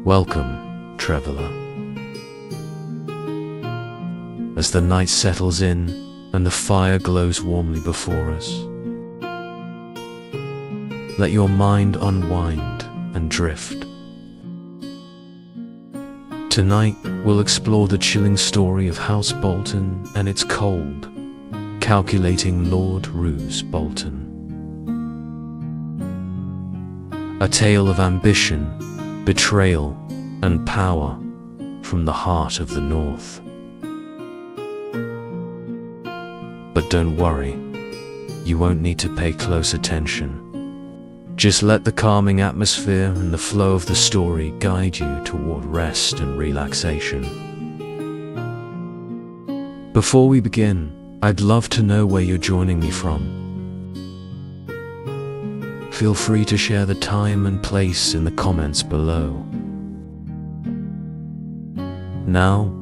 Welcome, traveler. As the night settles in and the fire glows warmly before us, let your mind unwind and drift. Tonight, we'll explore the chilling story of House Bolton and its cold, calculating Lord Roose Bolton. A tale of ambition, betrayal, and power from the heart of the North. But don't worry, you won't need to pay close attention. Just let the calming atmosphere and the flow of the story guide you toward rest and relaxation. Before we begin, I'd love to know where you're joining me from. Feel free to share the time and place in the comments below. Now,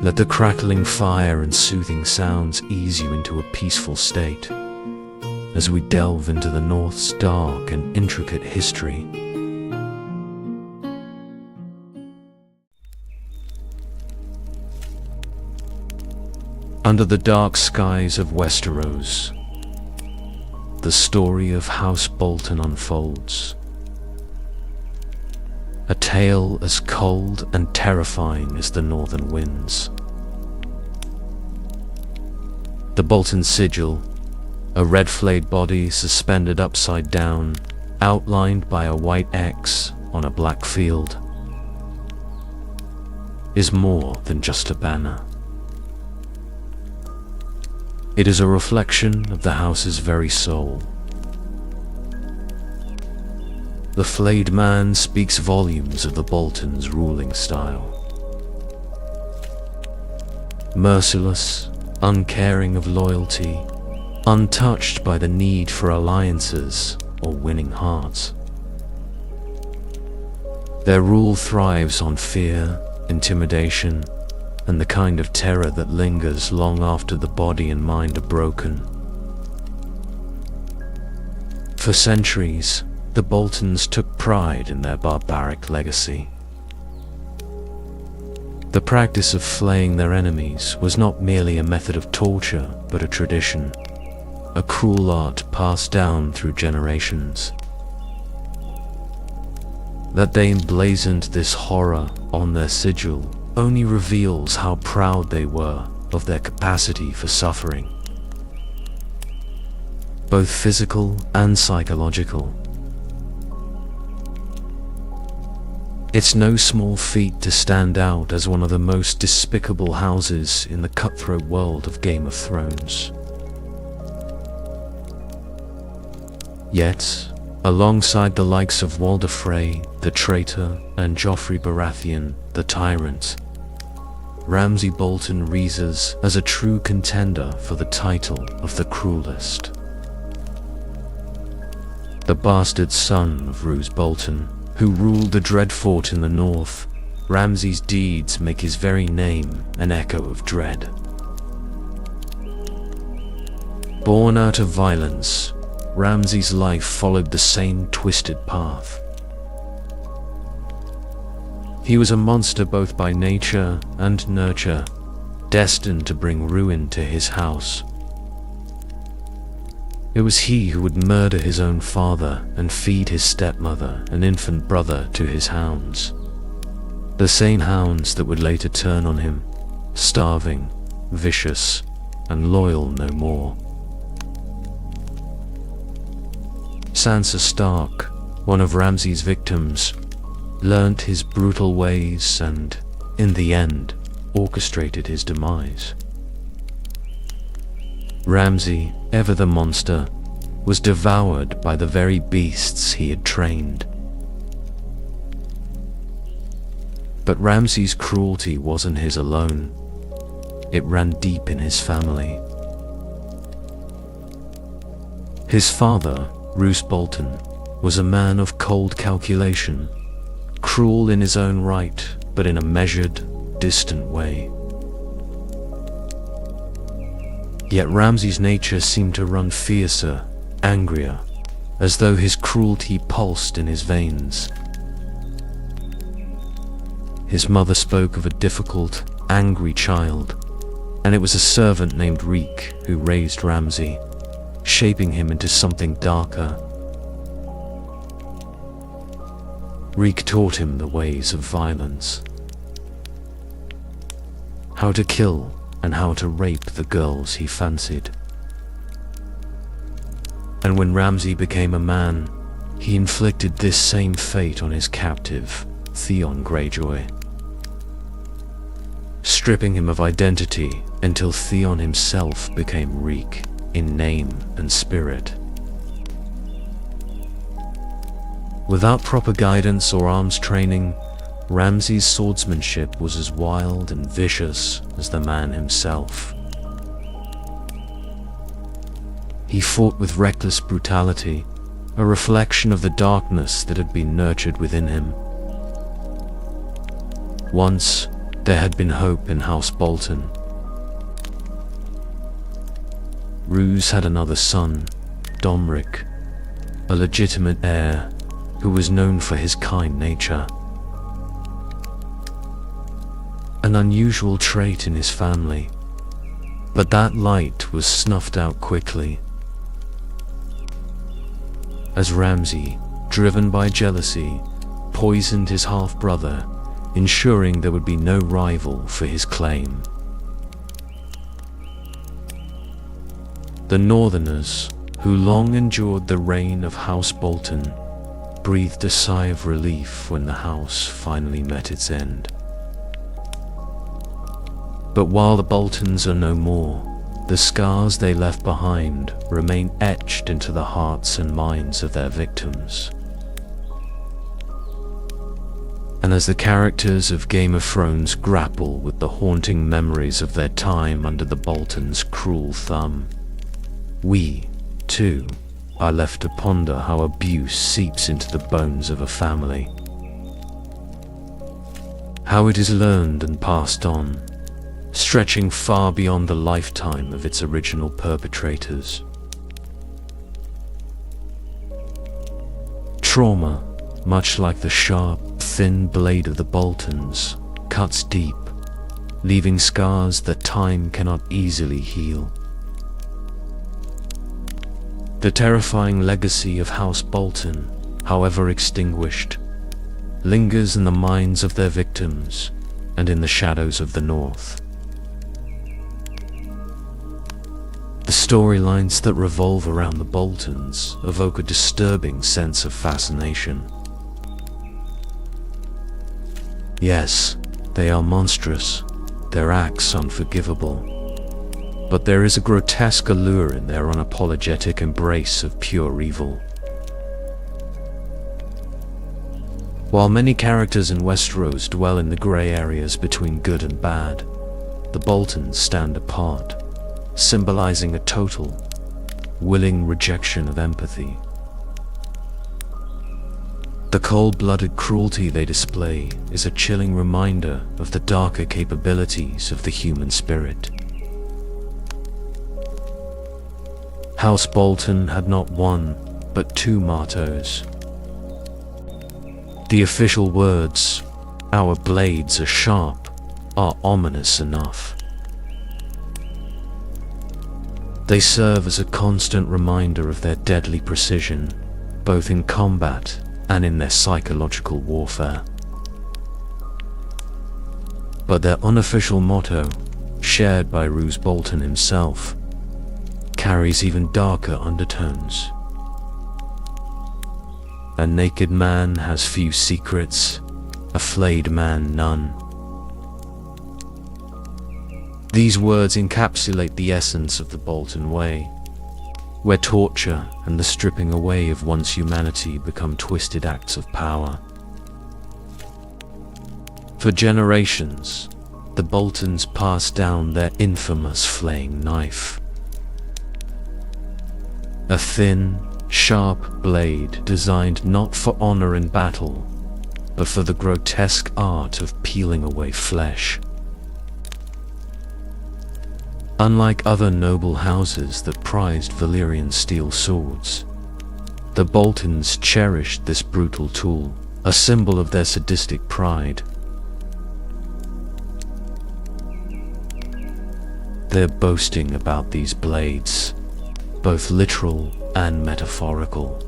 let the crackling fire and soothing sounds ease you into a peaceful state as we delve into the North's dark and intricate history. Under the dark skies of Westeros, the story of House Bolton unfolds. A tale as cold and terrifying as the northern winds. The Bolton sigil, a red flayed body suspended upside down, outlined by a white X on a black field, is more than just a banner. It is a reflection of the house's very soul. The flayed man speaks volumes of the Boltons' ruling style. Merciless, uncaring of loyalty, untouched by the need for alliances or winning hearts. Their rule thrives on fear, intimidation, and the kind of terror that lingers long after the body and mind are broken. For centuries, the Boltons took pride in their barbaric legacy. The practice of flaying their enemies was not merely a method of torture, but a tradition, a cruel art passed down through generations. That they emblazoned this horror on their sigil only reveals how proud they were of their capacity for suffering, both physical and psychological. It's no small feat to stand out as one of the most despicable houses in the cutthroat world of Game of Thrones. Yet, alongside the likes of Walder Frey, the traitor, and Joffrey Baratheon, the tyrant, Ramsay Bolton rises as a true contender for the title of the cruelest. The bastard son of Roose Bolton, who ruled the Dreadfort in the north, Ramsay's deeds make his very name an echo of dread. Born out of violence, Ramsay's life followed the same twisted path. He was a monster both by nature and nurture, destined to bring ruin to his house. It was he who would murder his own father and feed his stepmother and infant brother to his hounds. The same hounds that would later turn on him, starving, vicious, and loyal no more. Sansa Stark, one of Ramsay's victims, learnt his brutal ways and, in the end, orchestrated his demise. Ramsay, ever the monster, was devoured by the very beasts he had trained. But Ramsay's cruelty wasn't his alone. It ran deep in his family. His father, Roose Bolton, was a man of cold calculation, cruel in his own right, but in a measured, distant way. Yet Ramsay's nature seemed to run fiercer, angrier, as though his cruelty pulsed in his veins. His mother spoke of a difficult, angry child, and it was a servant named Reek who raised Ramsay, shaping him into something darker. Reek taught him the ways of violence, how to kill and how to rape the girls he fancied. And when Ramsay became a man, he inflicted this same fate on his captive, Theon Greyjoy, stripping him of identity until Theon himself became Reek in name and spirit. Without proper guidance or arms training, Ramsay's swordsmanship was as wild and vicious as the man himself. He fought with reckless brutality, a reflection of the darkness that had been nurtured within him. Once, there had been hope in House Bolton. Roose had another son, Domric, a legitimate heir who was known for his kind nature. An unusual trait in his family, but that light was snuffed out quickly. As Ramsay, driven by jealousy, poisoned his half-brother, ensuring there would be no rival for his claim. The Northerners, who long endured the reign of House Bolton, breathed a sigh of relief when the house finally met its end. But while the Boltons are no more, the scars they left behind remain etched into the hearts and minds of their victims. And as the characters of Game of Thrones grapple with the haunting memories of their time under the Boltons' cruel thumb, we, too, are left to ponder how abuse seeps into the bones of a family, how it is learned and passed on, stretching far beyond the lifetime of its original perpetrators. Trauma, much like the sharp, thin blade of the Boltons, cuts deep, leaving scars that time cannot easily heal. The terrifying legacy of House Bolton, however extinguished, lingers in the minds of their victims and in the shadows of the North. The storylines that revolve around the Boltons evoke a disturbing sense of fascination. Yes, they are monstrous, their acts unforgivable, but there is a grotesque allure in their unapologetic embrace of pure evil. While many characters in Westeros dwell in the grey areas between good and bad, the Boltons stand apart, symbolizing a total, willing rejection of empathy. The cold-blooded cruelty they display is a chilling reminder of the darker capabilities of the human spirit. House Bolton had not one, but two mottos. The official words, "Our blades are sharp," are ominous enough. They serve as a constant reminder of their deadly precision, both in combat and in their psychological warfare. But their unofficial motto, shared by Roose Bolton himself, carries even darker undertones. A naked man has few secrets, a flayed man none. These words encapsulate the essence of the Bolton way, where torture and the stripping away of one's humanity become twisted acts of power. For generations, the Boltons passed down their infamous flaying knife. A thin, sharp blade designed not for honor in battle, but for the grotesque art of peeling away flesh. Unlike other noble houses that prized Valyrian steel swords, The Boltons cherished this brutal tool, a symbol of their sadistic pride. Their boasting about these blades, both literal and metaphorical,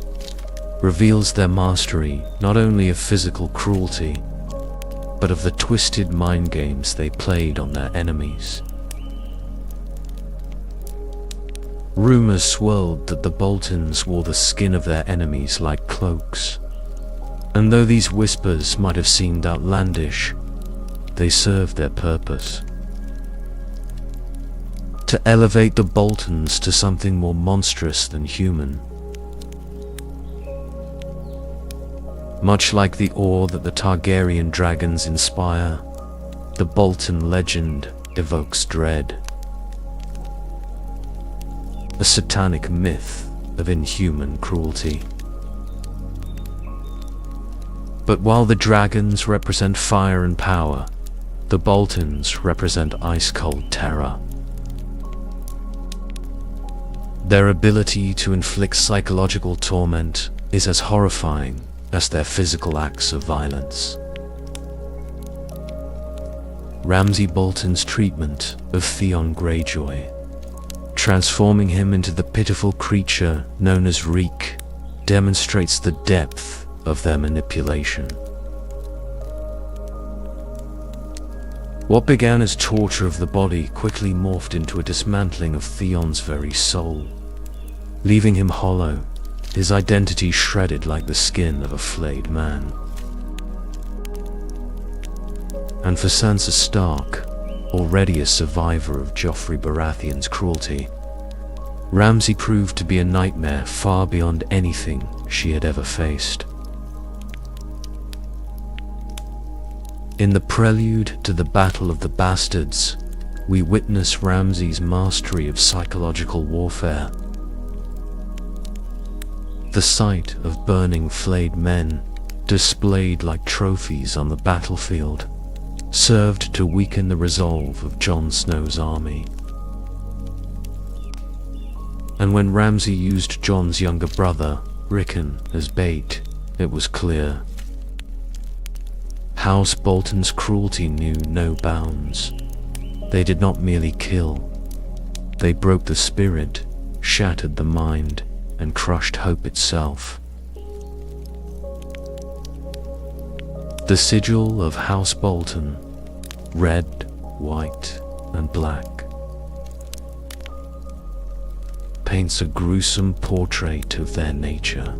reveals their mastery not only of physical cruelty, but of the twisted mind games they played on their enemies. Rumors swirled that the Boltons wore the skin of their enemies like cloaks, and though these whispers might have seemed outlandish, they served their purpose: to elevate the Boltons to something more monstrous than human. Much like the awe that the Targaryen dragons inspire, the Bolton legend evokes dread. A satanic myth of inhuman cruelty. But while the dragons represent fire and power, the Boltons represent ice-cold terror. Their ability to inflict psychological torment is as horrifying as their physical acts of violence. Ramsay Bolton's treatment of Theon Greyjoy, transforming him into the pitiful creature known as Reek, demonstrates the depth of their manipulation. What began as torture of the body quickly morphed into a dismantling of Theon's very soul, leaving him hollow, his identity shredded like the skin of a flayed man. And for Sansa Stark, already a survivor of Joffrey Baratheon's cruelty, Ramsay proved to be a nightmare far beyond anything she had ever faced. In the prelude to the Battle of the Bastards, we witness Ramsay's mastery of psychological warfare. The sight of burning flayed men, displayed like trophies on the battlefield, served to weaken the resolve of Jon Snow's army. And when Ramsay used Jon's younger brother, Rickon, as bait, it was clear. House Bolton's cruelty knew no bounds. They did not merely kill. They broke the spirit, shattered the mind, and crushed hope itself. The sigil of House Bolton, red, white, and black, paints a gruesome portrait of their nature.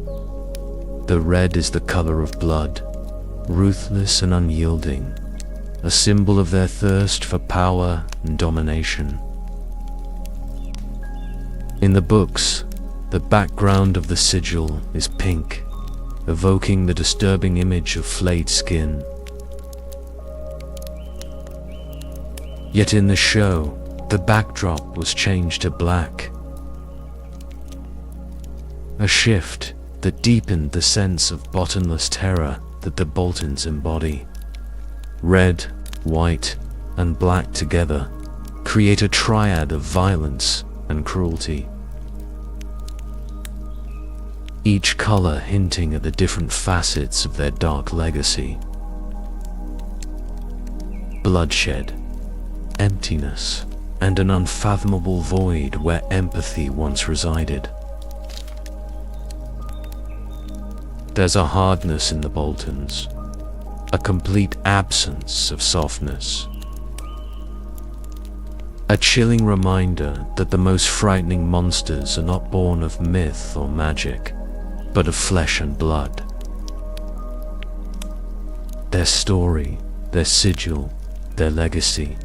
The red is the color of blood, ruthless and unyielding, a symbol of their thirst for power and domination. In the books, the background of the sigil is pink, evoking the disturbing image of flayed skin. Yet in the show, the backdrop was changed to black. A shift that deepened the sense of bottomless terror that the Boltons embody. Red, white, and black together create a triad of violence and cruelty, each color hinting at the different facets of their dark legacy. Bloodshed, emptiness, and an unfathomable void where empathy once resided. There's a hardness in the Boltons, a complete absence of softness. A chilling reminder that the most frightening monsters are not born of myth or magic, but of flesh and blood. Their story, their sigil, their legacy,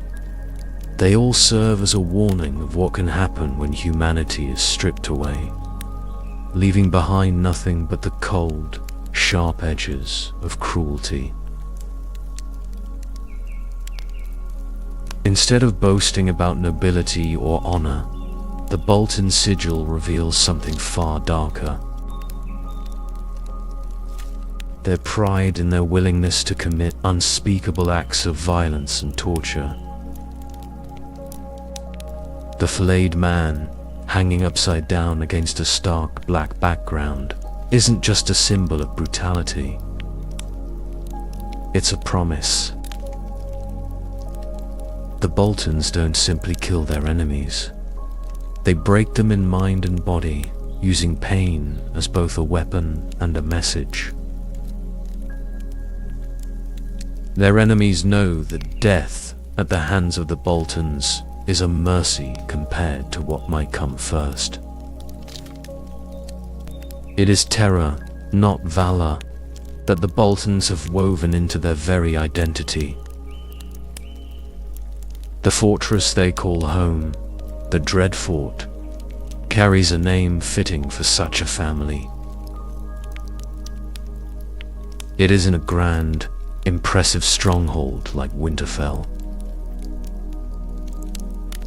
they all serve as a warning of what can happen when humanity is stripped away, leaving behind nothing but the cold, sharp edges of cruelty. Instead of boasting about nobility or honor, the Bolton sigil reveals something far darker. Their pride in their willingness to commit unspeakable acts of violence and torture. The flayed man, hanging upside down against a stark black background, isn't just a symbol of brutality. It's a promise. The Boltons don't simply kill their enemies. They break them in mind and body, using pain as both a weapon and a message. Their enemies know that death at the hands of the Boltons is a mercy compared to what might come first. It is terror, not valor, that the Boltons have woven into their very identity. The fortress they call home, the Dread Fort, carries a name fitting for such a family. It isn't a grand, impressive stronghold like Winterfell.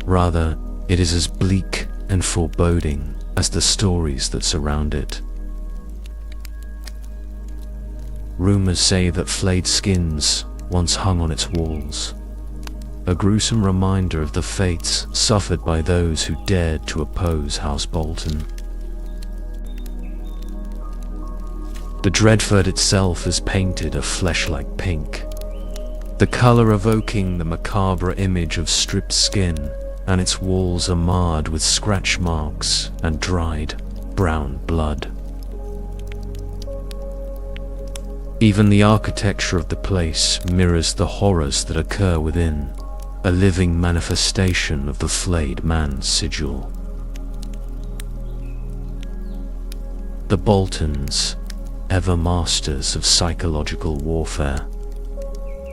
Rather, it is as bleak and foreboding as the stories that surround it. Rumors say that flayed skins once hung on its walls, a gruesome reminder of the fates suffered by those who dared to oppose House Bolton. The Dreadfort itself is painted a flesh-like pink, the color evoking the macabre image of stripped skin, and its walls are marred with scratch marks and dried, brown blood. Even the architecture of the place mirrors the horrors that occur within, a living manifestation of the flayed man's sigil. The Boltons, ever masters of psychological warfare,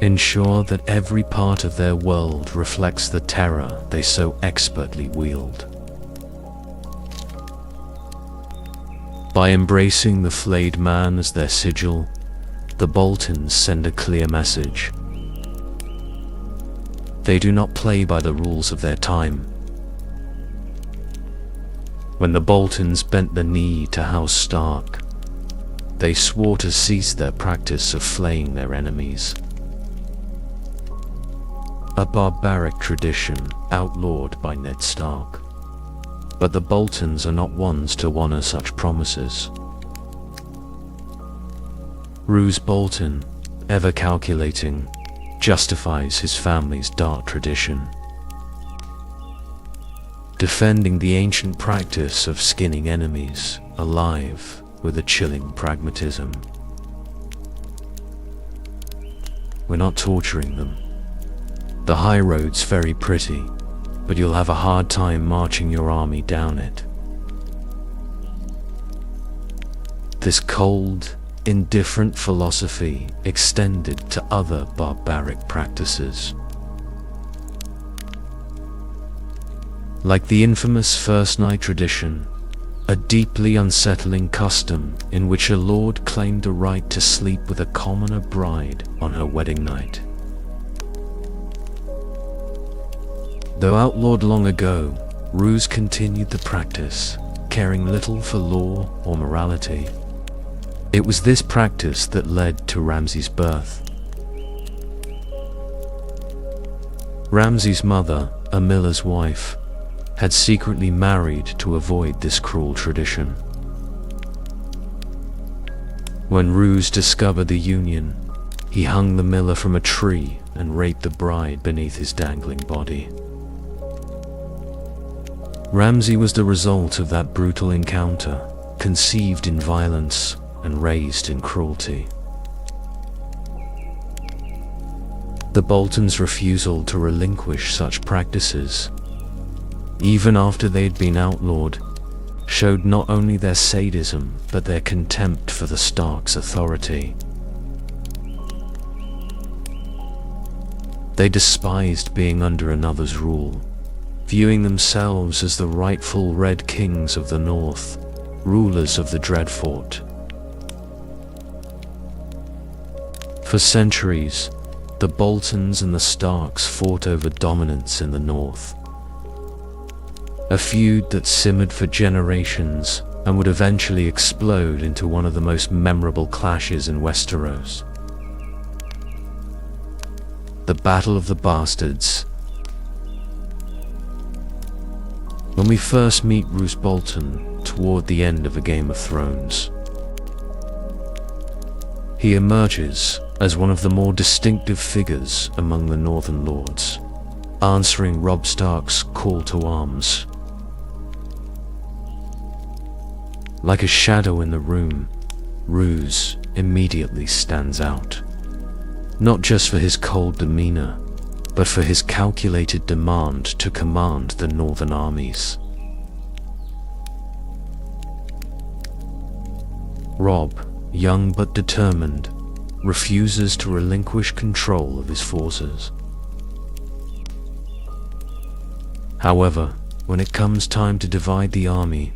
ensure that every part of their world reflects the terror they so expertly wield. By embracing the flayed man as their sigil, the Boltons send a clear message. They do not play by the rules of their time. When the Boltons bent the knee to House Stark, they swore to cease their practice of flaying their enemies. A barbaric tradition outlawed by Ned Stark. But the Boltons are not ones to honor such promises. Roose Bolton, ever calculating, justifies his family's dark tradition, defending the ancient practice of skinning enemies alive with a chilling pragmatism. We're not torturing them. The high road's very pretty, but you'll have a hard time marching your army down it. This cold, indifferent philosophy extended to other barbaric practices. Like the infamous First Night tradition, a deeply unsettling custom in which a lord claimed a right to sleep with a commoner bride on her wedding night. Though outlawed long ago, Roose continued the practice, caring little for law or morality. It was this practice that led to Ramsay's birth. Ramsay's mother, a miller's wife, had secretly married to avoid this cruel tradition. When Roose discovered the union, he hung the miller from a tree and raped the bride beneath his dangling body. Ramsay was the result of that brutal encounter, conceived in violence and raised in cruelty. The Boltons' refusal to relinquish such practices, even after they had been outlawed, showed not only their sadism but their contempt for the Stark's authority. They despised being under another's rule, viewing themselves as the rightful Red Kings of the North, rulers of the Dread Fort. For centuries, the Boltons and the Starks fought over dominance in the North. A feud that simmered for generations and would eventually explode into one of the most memorable clashes in Westeros. The Battle of the Bastards. When we first meet Roose Bolton toward the end of A Game of Thrones, he emerges as one of the more distinctive figures among the Northern Lords, answering Robb Stark's call to arms. Like a shadow in the room, Roose immediately stands out, not just for his cold demeanor, but for his calculated demand to command the Northern armies. Robb, young but determined, refuses to relinquish control of his forces. However, when it comes time to divide the army,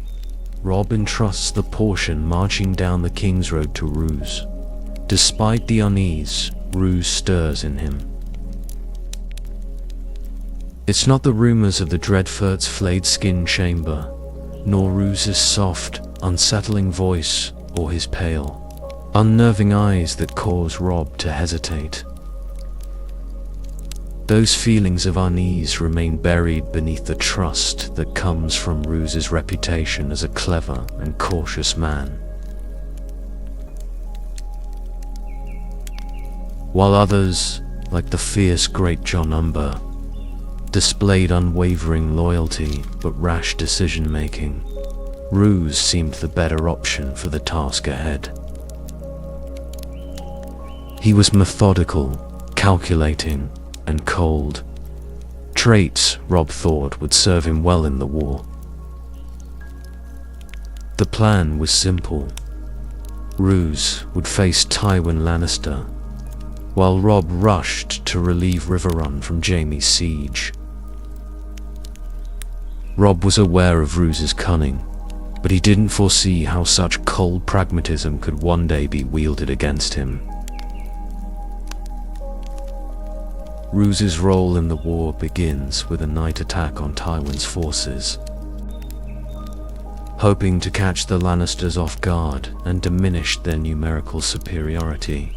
Robb entrusts the portion marching down the King's Road to Roose. Despite the unease, Roose stirs in him. It's not the rumors of the Dreadfurt's flayed skin chamber, nor Roose's soft, unsettling voice, or his pale, unnerving eyes that cause Robb to hesitate. Those feelings of unease remain buried beneath the trust that comes from Roose's reputation as a clever and cautious man. While others, like the fierce Great John Umber, displayed unwavering loyalty but rash decision-making, Roose seemed the better option for the task ahead. He was methodical, calculating, and cold, traits Robb thought would serve him well in the war. The plan was simple. Roose would face Tywin Lannister, while Robb rushed to relieve Riverrun from Jaime's siege. Robb was aware of Roose's cunning, but he didn't foresee how such cold pragmatism could one day be wielded against him. Roose's role in the war begins with a night attack on Tywin's forces, hoping to catch the Lannisters off guard and diminish their numerical superiority.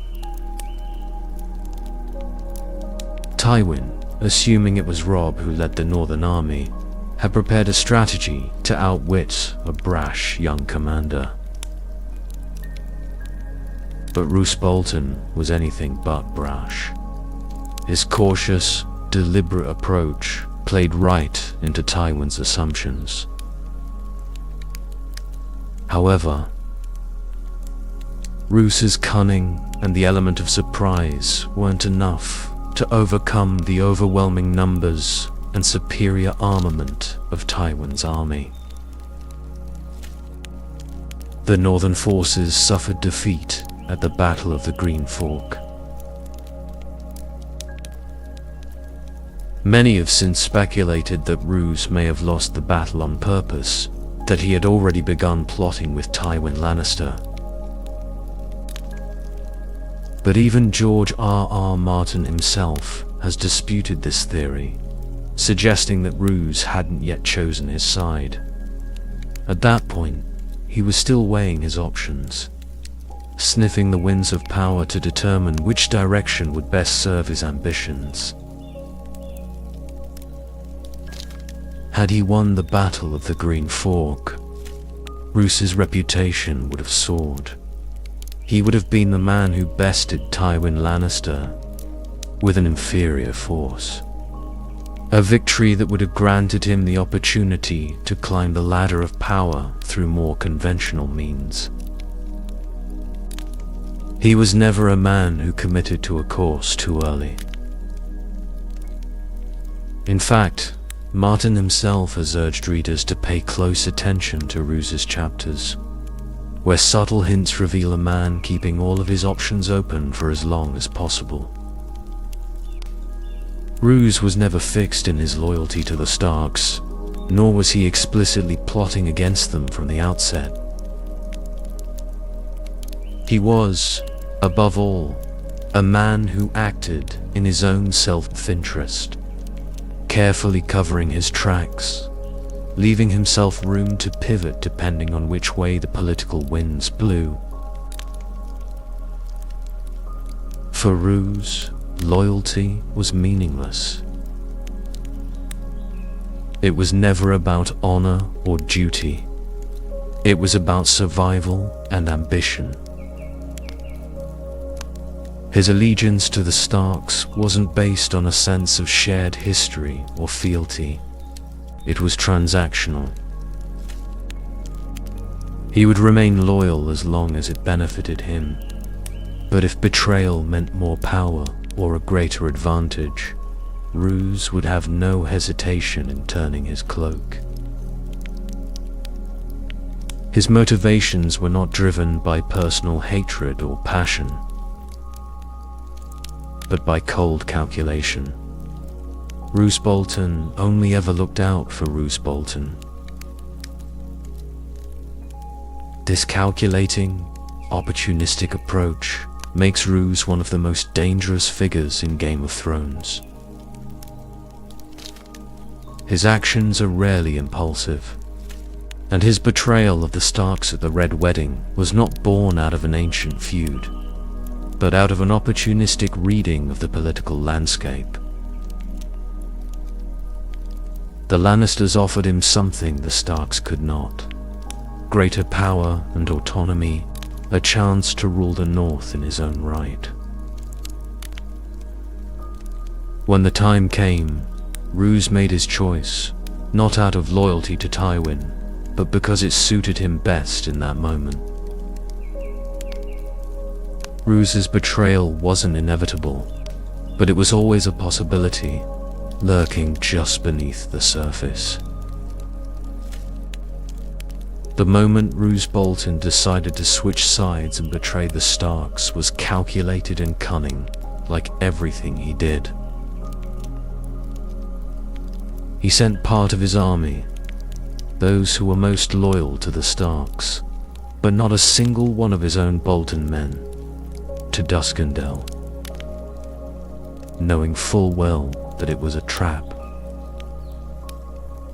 Tywin, assuming it was Robb who led the Northern army, had prepared a strategy to outwit a brash young commander. But Roose Bolton was anything but brash. His cautious, deliberate approach played right into Tywin's assumptions. However, Roose's cunning and the element of surprise weren't enough to overcome the overwhelming numbers and superior armament of Tywin's army. The Northern forces suffered defeat at the Battle of the Green Fork. Many have since speculated that Roose may have lost the battle on purpose, that he had already begun plotting with Tywin Lannister. But even George R.R. Martin himself has disputed this theory, suggesting that Roose hadn't yet chosen his side. At that point, he was still weighing his options, sniffing the winds of power to determine which direction would best serve his ambitions. Had he won the Battle of the Green Fork, Roose's reputation would have soared. He would have been the man who bested Tywin Lannister with an inferior force. A victory that would have granted him the opportunity to climb the ladder of power through more conventional means. He was never a man who committed to a course too early. In fact, Martin himself has urged readers to pay close attention to Roose's chapters, where subtle hints reveal a man keeping all of his options open for as long as possible. Roose was never fixed in his loyalty to the Starks, nor was he explicitly plotting against them from the outset. He was, above all, a man who acted in his own self-interest, carefully covering his tracks, leaving himself room to pivot depending on which way the political winds blew. For Roose, loyalty was meaningless. It was never about honor or duty. It was about survival and ambition. His allegiance to the Starks wasn't based on a sense of shared history or fealty. It was transactional. He would remain loyal as long as it benefited him. But if betrayal meant more power or a greater advantage, Roose would have no hesitation in turning his cloak. His motivations were not driven by personal hatred or passion, but by cold calculation. Roose Bolton only ever looked out for Roose Bolton. This calculating, opportunistic approach makes Roose one of the most dangerous figures in Game of Thrones. His actions are rarely impulsive, and his betrayal of the Starks at the Red Wedding was not born out of an ancient feud, but out of an opportunistic reading of the political landscape. The Lannisters offered him something the Starks could not: greater power and autonomy, a chance to rule the North in his own right. When the time came, Roose made his choice, not out of loyalty to Tywin, but because it suited him best in that moment. Roose's betrayal wasn't inevitable, but it was always a possibility, lurking just beneath the surface. The moment Roose Bolton decided to switch sides and betray the Starks was calculated and cunning, like everything he did. He sent part of his army, those who were most loyal to the Starks, but not a single one of his own Bolton men, to Duskendel, knowing full well that it was a trap.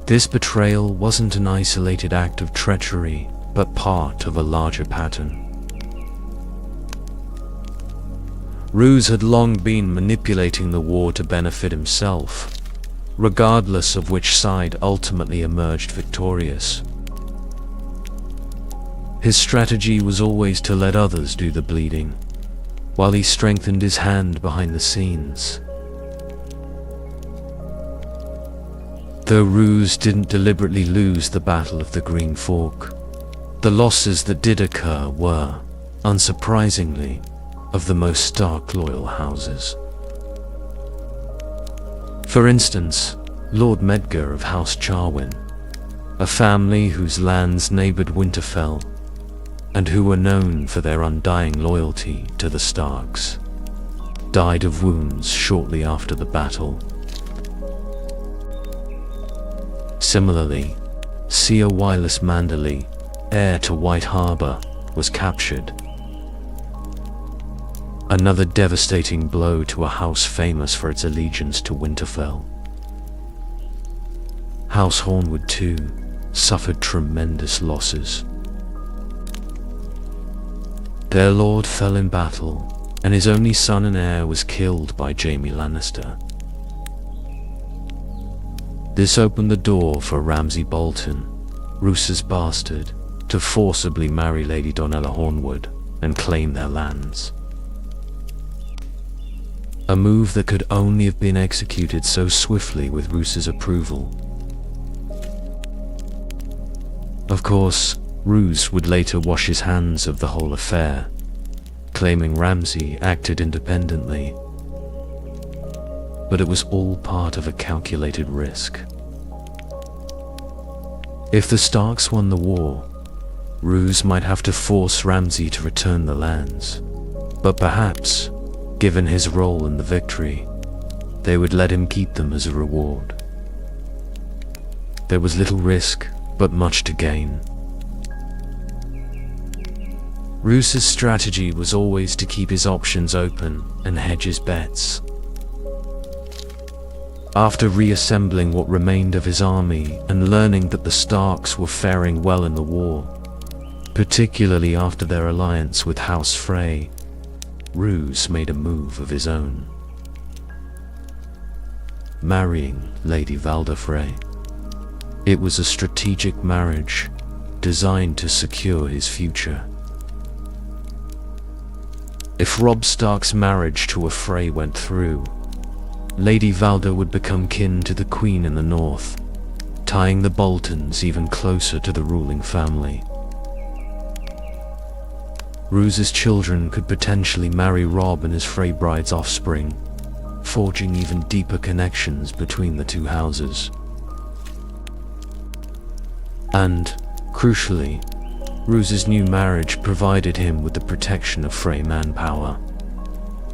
This betrayal wasn't an isolated act of treachery, but part of a larger pattern. Roose had long been manipulating the war to benefit himself, regardless of which side ultimately emerged victorious. His strategy was always to let others do the bleeding, while he strengthened his hand behind the scenes. Though Roose didn't deliberately lose the Battle of the Green Fork, the losses that did occur were, unsurprisingly, of the most Stark-loyal houses. For instance, Lord Medgar of House Charwin, a family whose lands neighboured Winterfell, and who were known for their undying loyalty to the Starks, died of wounds shortly after the battle. Similarly, Sir Wireless Manderley, heir to White Harbour, was captured. Another devastating blow to a house famous for its allegiance to Winterfell. House Hornwood too suffered tremendous losses. Their lord fell in battle, and his only son and heir was killed by Jaime Lannister. This opened the door for Ramsay Bolton, Roose's bastard, to forcibly marry Lady Donella Hornwood and claim their lands. A move that could only have been executed so swiftly with Roose's approval. Of course, Roose would later wash his hands of the whole affair, claiming Ramsay acted independently. But it was all part of a calculated risk. If the Starks won the war, Roose might have to force Ramsay to return the lands, but perhaps, given his role in the victory, they would let him keep them as a reward. There was little risk, but much to gain. Roose's strategy was always to keep his options open and hedge his bets. After reassembling what remained of his army and learning that the Starks were faring well in the war, particularly after their alliance with House Frey, Roose made a move of his own. Marrying Lady Valda Frey. It was a strategic marriage designed to secure his future. If Robb Stark's marriage to a Frey went through, Lady Valda would become kin to the Queen in the north, tying the Boltons even closer to the ruling family. Roose's children could potentially marry Robb and his Frey bride's offspring, forging even deeper connections between the two houses. And, crucially, Roose's new marriage provided him with the protection of Frey manpower,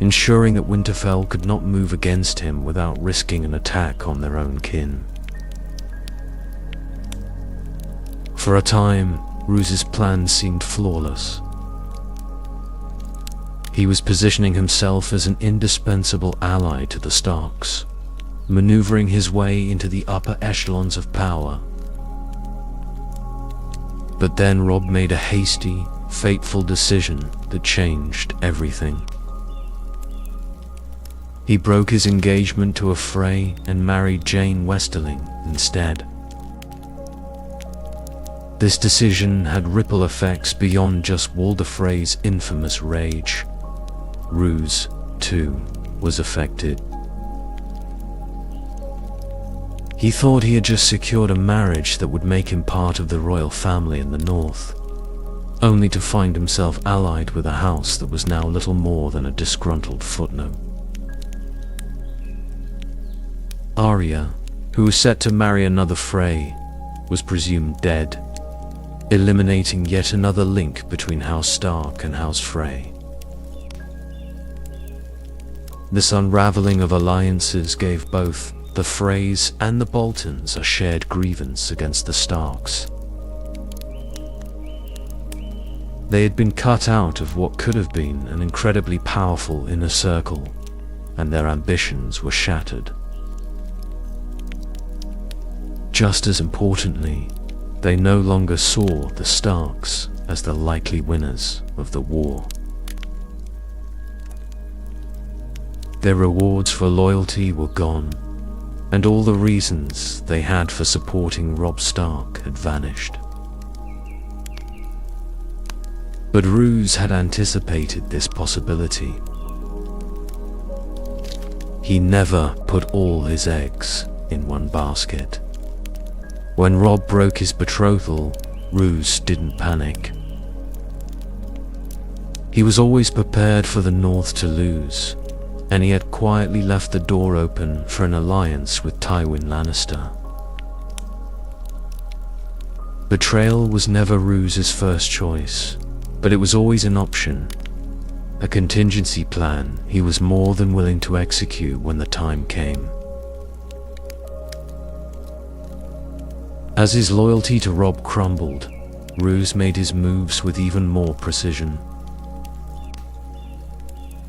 ensuring that Winterfell could not move against him without risking an attack on their own kin. For a time, Roose's plan seemed flawless. He was positioning himself as an indispensable ally to the Starks, maneuvering his way into the upper echelons of power. But then Robb made a hasty, fateful decision that changed everything. He broke his engagement to a Frey and married Jane Westerling instead. This decision had ripple effects beyond just Walder Frey's infamous rage. Roose, too, was affected. He thought he had just secured a marriage that would make him part of the royal family in the north, only to find himself allied with a house that was now little more than a disgruntled footnote. Arya, who was set to marry another Frey, was presumed dead, eliminating yet another link between House Stark and House Frey. This unraveling of alliances gave both the Freys and the Boltons a shared grievance against the Starks. They had been cut out of what could have been an incredibly powerful inner circle, and their ambitions were shattered. Just as importantly, they no longer saw the Starks as the likely winners of the war. Their rewards for loyalty were gone, and all the reasons they had for supporting Robb Stark had vanished. But Roose had anticipated this possibility. He never put all his eggs in one basket. When Robb broke his betrothal, Roose didn't panic. He was always prepared for the North to lose, and he had quietly left the door open for an alliance with Tywin Lannister. Betrayal was never Roose's first choice, but it was always an option, a contingency plan he was more than willing to execute when the time came. As his loyalty to Robb crumbled, Roose made his moves with even more precision.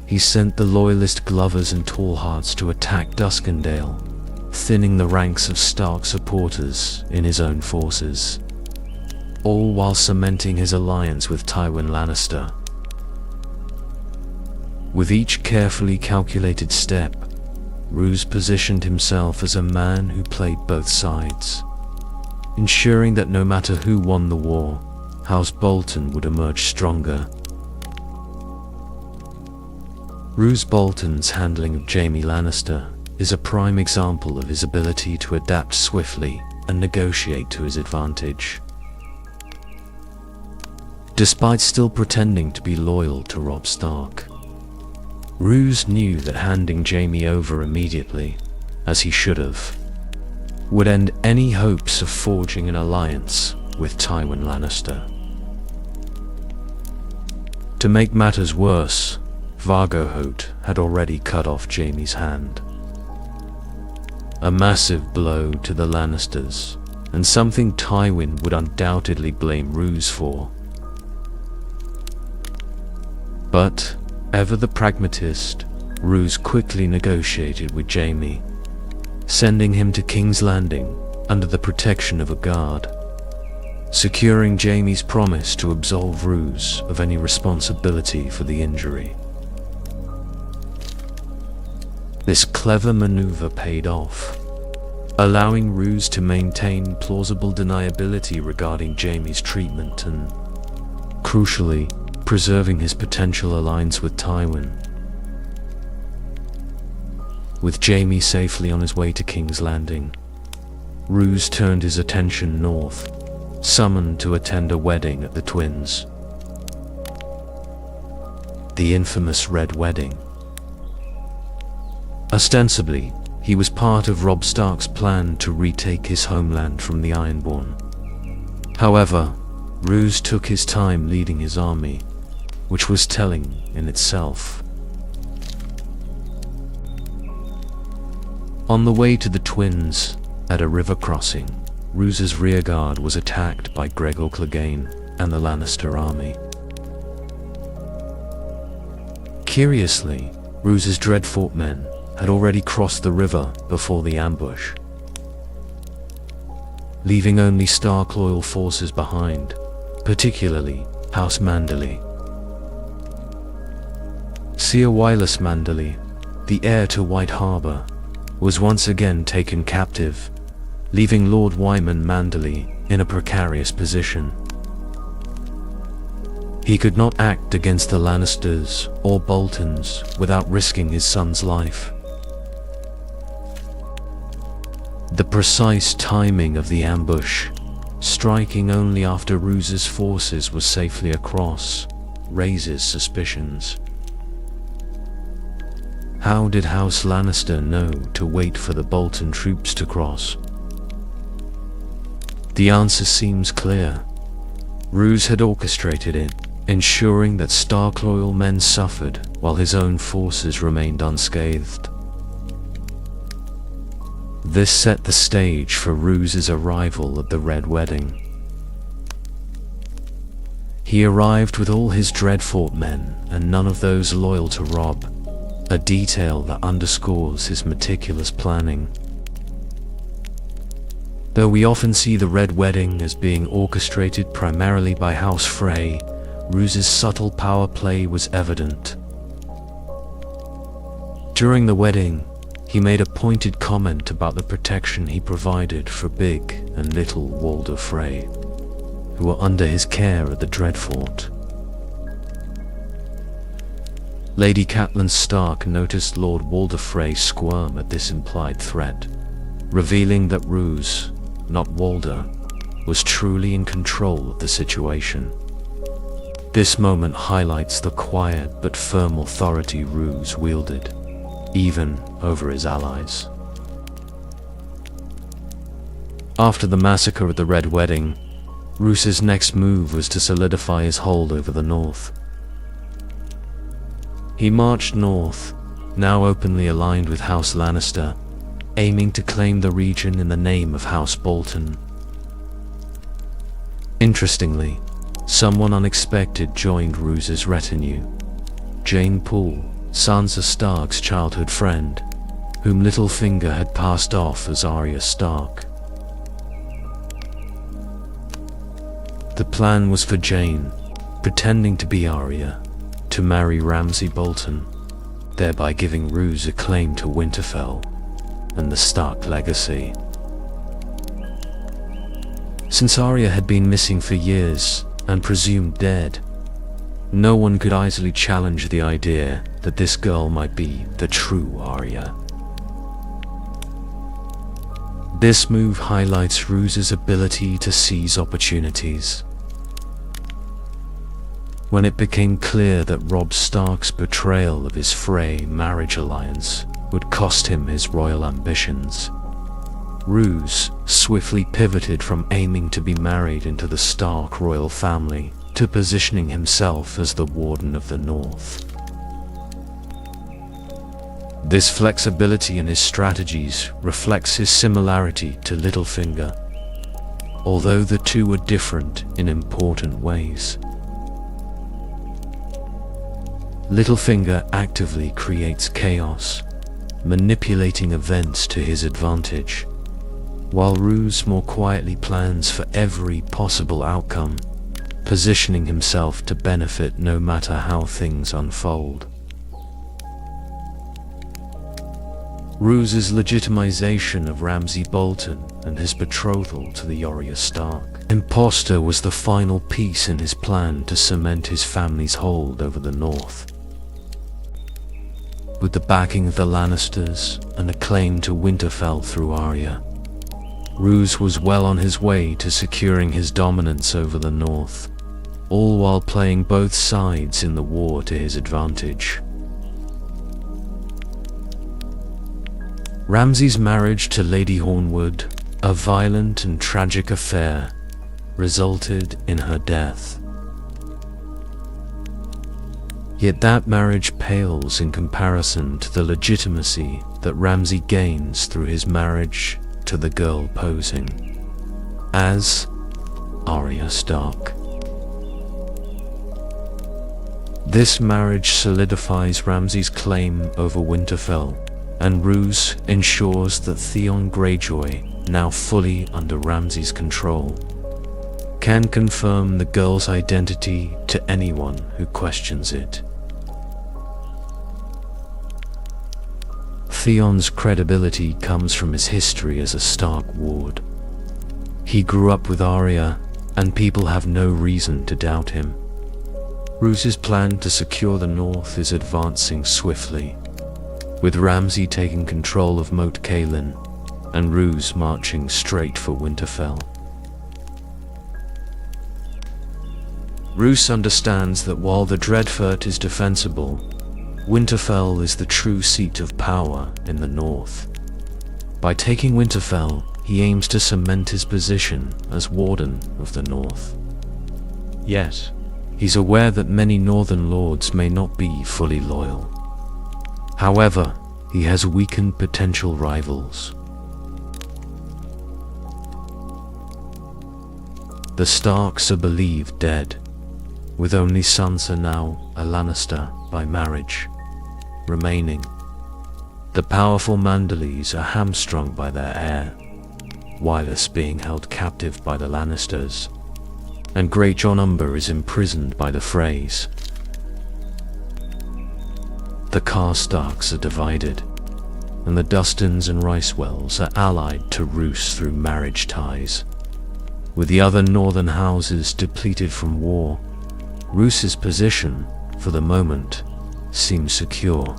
He sent the loyalist Glovers and Tallhearts to attack Duskendale, thinning the ranks of Stark supporters in his own forces, all while cementing his alliance with Tywin Lannister. With each carefully calculated step, Roose positioned himself as a man who played both sides, ensuring that no matter who won the war, House Bolton would emerge stronger. Roose Bolton's handling of Jaime Lannister is a prime example of his ability to adapt swiftly and negotiate to his advantage. Despite still pretending to be loyal to Robb Stark, Roose knew that handing Jaime over immediately, as he should have, would end any hopes of forging an alliance with Tywin Lannister. To make matters worse, Vargoholt had already cut off Jaime's hand. A massive blow to the Lannisters, and something Tywin would undoubtedly blame Roose for. But, ever the pragmatist, Roose quickly negotiated with Jaime, sending him to King's Landing under the protection of a guard, securing Jaime's promise to absolve Roose of any responsibility for the injury. This clever maneuver paid off, allowing Roose to maintain plausible deniability regarding Jaime's treatment and, crucially, preserving his potential alliance with Tywin. With Jaime safely on his way to King's Landing, Roose turned his attention north, summoned to attend a wedding at the Twins. The infamous Red Wedding. Ostensibly, he was part of Robb Stark's plan to retake his homeland from the Ironborn. However, Roose took his time leading his army, which was telling in itself. On the way to the Twins, at a river crossing, Roose's rearguard was attacked by Gregor Clegane and the Lannister army. Curiously, Roose's Dreadfort men had already crossed the river before the ambush, leaving only Stark loyal forces behind, particularly House Manderly. Sir Wylas Manderly, the heir to White Harbor, was once again taken captive, leaving Lord Wyman Manderly in a precarious position. He could not act against the Lannisters or Boltons without risking his son's life. The precise timing of the ambush, striking only after Roose's forces were safely across, raises suspicions. How did House Lannister know to wait for the Bolton troops to cross? The answer seems clear. Roose had orchestrated it, ensuring that Stark loyal men suffered while his own forces remained unscathed. This set the stage for Roose's arrival at the Red Wedding. He arrived with all his Dreadfort men and none of those loyal to Robb, a detail that underscores his meticulous planning. Though we often see the Red Wedding as being orchestrated primarily by House Frey, Roose's subtle power play was evident. During the wedding, he made a pointed comment about the protection he provided for Big and Little Walder Frey, who were under his care at the Dreadfort. Lady Catelyn Stark noticed Lord Walder Frey squirm at this implied threat, revealing that Roose, not Walder, was truly in control of the situation. This moment highlights the quiet but firm authority Roose wielded, even over his allies. After the massacre at the Red Wedding, Roose's next move was to solidify his hold over the north. He marched north, now openly aligned with House Lannister, aiming to claim the region in the name of House Bolton. Interestingly, someone unexpected joined Roose's retinue: Jane Poole, Sansa Stark's childhood friend, whom Littlefinger had passed off as Arya Stark. The plan was for Jane, pretending to be Arya, to marry Ramsay Bolton, thereby giving Roose a claim to Winterfell and the Stark legacy. Since Arya had been missing for years and presumed dead, no one could easily challenge the idea that this girl might be the true Arya. This move highlights Roose's ability to seize opportunities. When it became clear that Robb Stark's betrayal of his Frey marriage alliance would cost him his royal ambitions, Roose swiftly pivoted from aiming to be married into the Stark royal family to positioning himself as the Warden of the North. This flexibility in his strategies reflects his similarity to Littlefinger, although the two were different in important ways. Littlefinger actively creates chaos, manipulating events to his advantage, while Roose more quietly plans for every possible outcome, positioning himself to benefit no matter how things unfold. Roos's legitimization of Ramsay Bolton and his betrothal to the Arya Stark impostor was the final piece in his plan to cement his family's hold over the north. With the backing of the Lannisters and a claim to Winterfell through Arya, Roose was well on his way to securing his dominance over the north, all while playing both sides in the war to his advantage. Ramsay's marriage to Lady Hornwood, a violent and tragic affair, resulted in her death. Yet that marriage pales in comparison to the legitimacy that Ramsay gains through his marriage to the girl posing as Arya Stark. This marriage solidifies Ramsay's claim over Winterfell, and Roose ensures that Theon Greyjoy, now fully under Ramsay's control, can confirm the girl's identity to anyone who questions it. Theon's credibility comes from his history as a Stark ward. He grew up with Arya, and people have no reason to doubt him. Roose's plan to secure the north is advancing swiftly, with Ramsay taking control of Moat Cailin and Roose marching straight for Winterfell. Roose understands that while the Dreadfort is defensible, Winterfell is the true seat of power in the north. By taking Winterfell, he aims to cement his position as Warden of the North. Yet, he's aware that many northern lords may not be fully loyal. However, he has weakened potential rivals. The Starks are believed dead, with only Sansa, now a Lannister by marriage, remaining. The powerful Manderleys are hamstrung by their heir, Wylis being held captive by the Lannisters, and Great John Umber is imprisoned by the Freys. The Karstarks are divided, and the Dustins and Ricewells are allied to Roose through marriage ties. With the other northern houses depleted from war, Roose's position, for the moment, seems secure.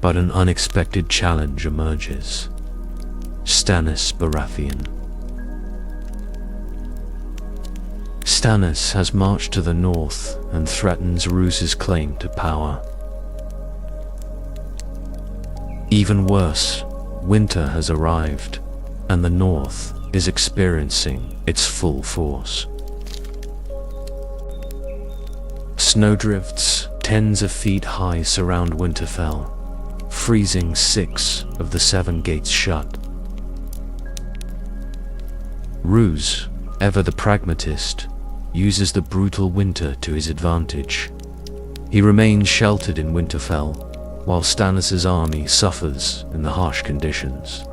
But an unexpected challenge emerges. Stannis Baratheon. Stannis has marched to the north and threatens Roose's claim to power. Even worse, winter has arrived, and the north is experiencing its full force. Snowdrifts tens of feet high surround Winterfell, freezing 6 of the 7 gates shut. Roose, ever the pragmatist, uses the brutal winter to his advantage. He remains sheltered in Winterfell, while Stannis' army suffers in the harsh conditions.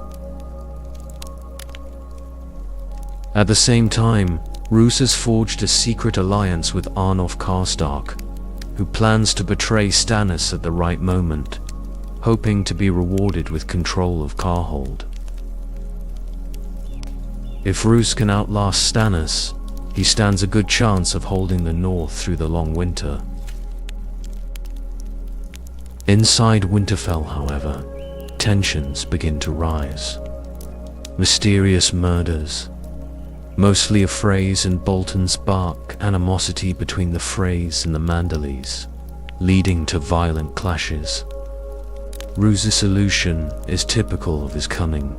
At the same time, Roose has forged a secret alliance with Arnulf Karstark, who plans to betray Stannis at the right moment, hoping to be rewarded with control of Carhold. If Roose can outlast Stannis, he stands a good chance of holding the north through the long winter. Inside Winterfell, however, tensions begin to rise. Mysterious murders, mostly of Freys and Bolton, spark animosity between the Freys and the Manderleys, leading to violent clashes. Roose's solution is typical of his cunning.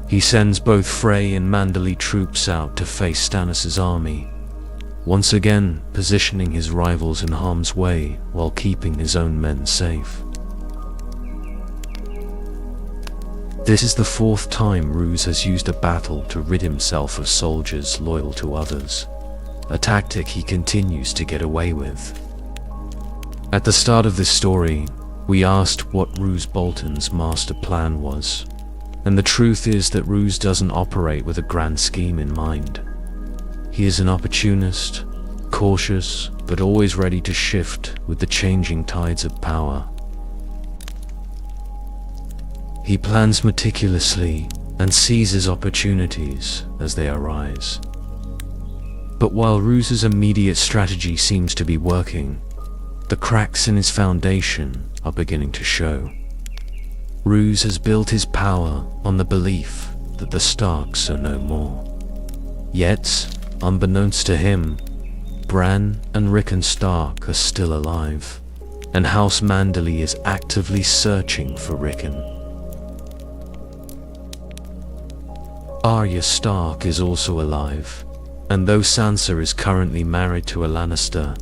He sends both Frey and Manderley troops out to face Stannis' army, once again positioning his rivals in harm's way while keeping his own men safe. This is the 4th time Roose has used a battle to rid himself of soldiers loyal to others, a tactic he continues to get away with. At the start of this story, we asked what Roose Bolton's master plan was, and the truth is that Roose doesn't operate with a grand scheme in mind. He is an opportunist, cautious, but always ready to shift with the changing tides of power. He plans meticulously and seizes opportunities as they arise. But while Roos's immediate strategy seems to be working, the cracks in his foundation are beginning to show. Roose has built his power on the belief that the Starks are no more. Yet, unbeknownst to him, Bran and Rickon Stark are still alive, and House Manderley is actively searching for Rickon. Arya Stark is also alive, and though Sansa is currently married to a Lannister,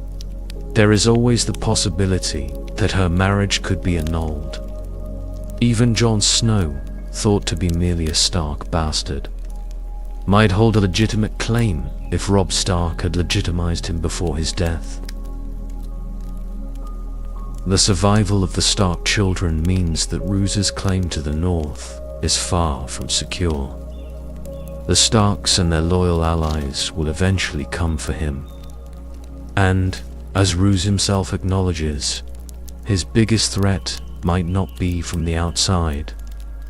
there is always the possibility that her marriage could be annulled. Even Jon Snow, thought to be merely a Stark bastard, might hold a legitimate claim if Robb Stark had legitimized him before his death. The survival of the Stark children means that Roose's claim to the north is far from secure. The Starks and their loyal allies will eventually come for him. And, as Roose himself acknowledges, his biggest threat might not be from the outside,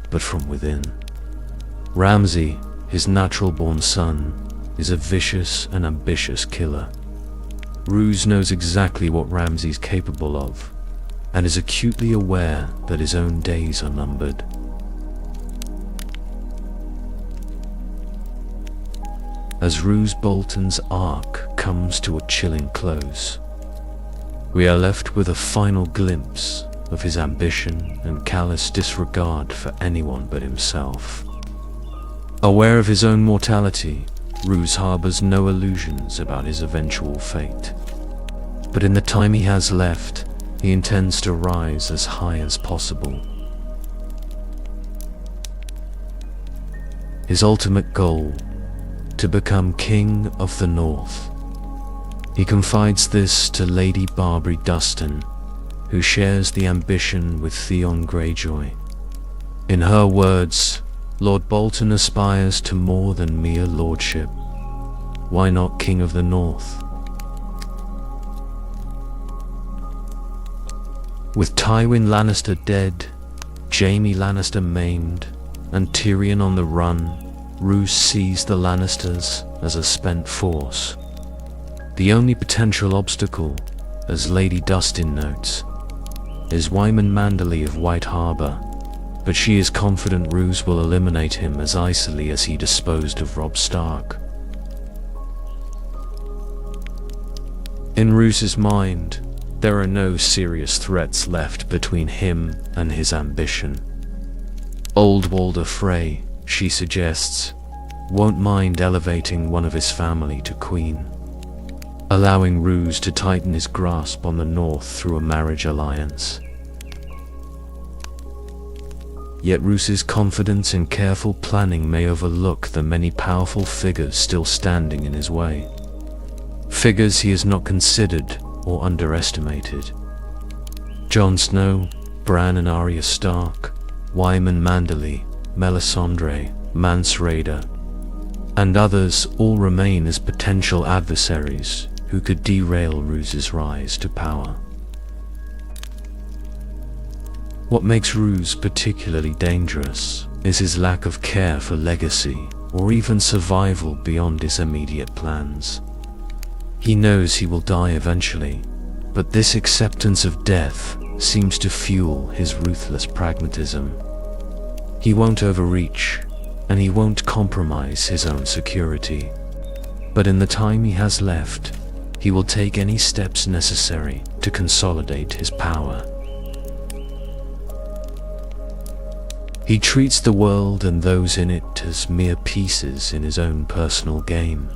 but from within. Ramsay, his natural-born son, is a vicious and ambitious killer. Roose knows exactly what Ramsay's capable of, and is acutely aware that his own days are numbered. As Roose Bolton's arc comes to a chilling close, we are left with a final glimpse of his ambition and callous disregard for anyone but himself. Aware of his own mortality, Roose harbors no illusions about his eventual fate. But in the time he has left, he intends to rise as high as possible. His ultimate goal: to become King of the North. He confides this to Lady Barbary Dustin, who shares the ambition with Theon Greyjoy. In her words, Lord Bolton aspires to more than mere lordship. Why not King of the North? With Tywin Lannister dead, Jaime Lannister maimed, and Tyrion on the run, Roose sees the Lannisters as a spent force. The only potential obstacle, as Lady Dustin notes, is Wyman Manderley of White Harbor, but she is confident Roose will eliminate him as easily as he disposed of Robb Stark. In Roose's mind, there are no serious threats left between him and his ambition. Old Walder Frey, she suggests, won't mind elevating one of his family to queen, allowing Roose to tighten his grasp on the North through a marriage alliance. Yet Roose's confidence and careful planning may overlook the many powerful figures still standing in his way. Figures he has not considered or underestimated. Jon Snow, Bran and Arya Stark, Wyman Manderley, Melisandre, Mance Rayder, and others all remain as potential adversaries who could derail Roose's rise to power. What makes Roose particularly dangerous is his lack of care for legacy or even survival beyond his immediate plans. He knows he will die eventually, but this acceptance of death seems to fuel his ruthless pragmatism. He won't overreach, and he won't compromise his own security. But in the time he has left, he will take any steps necessary to consolidate his power. He treats the world and those in it as mere pieces in his own personal game.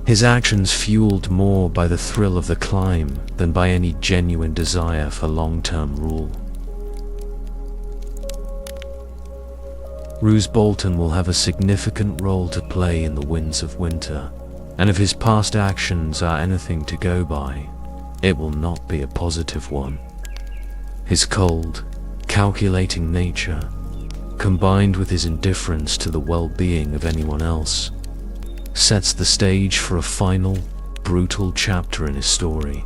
His actions fueled more by the thrill of the climb than by any genuine desire for long-term rule. Roose Bolton will have a significant role to play in the Winds of Winter, and if his past actions are anything to go by, it will not be a positive one. His cold, calculating nature, combined with his indifference to the well-being of anyone else, sets the stage for a final, brutal chapter in his story.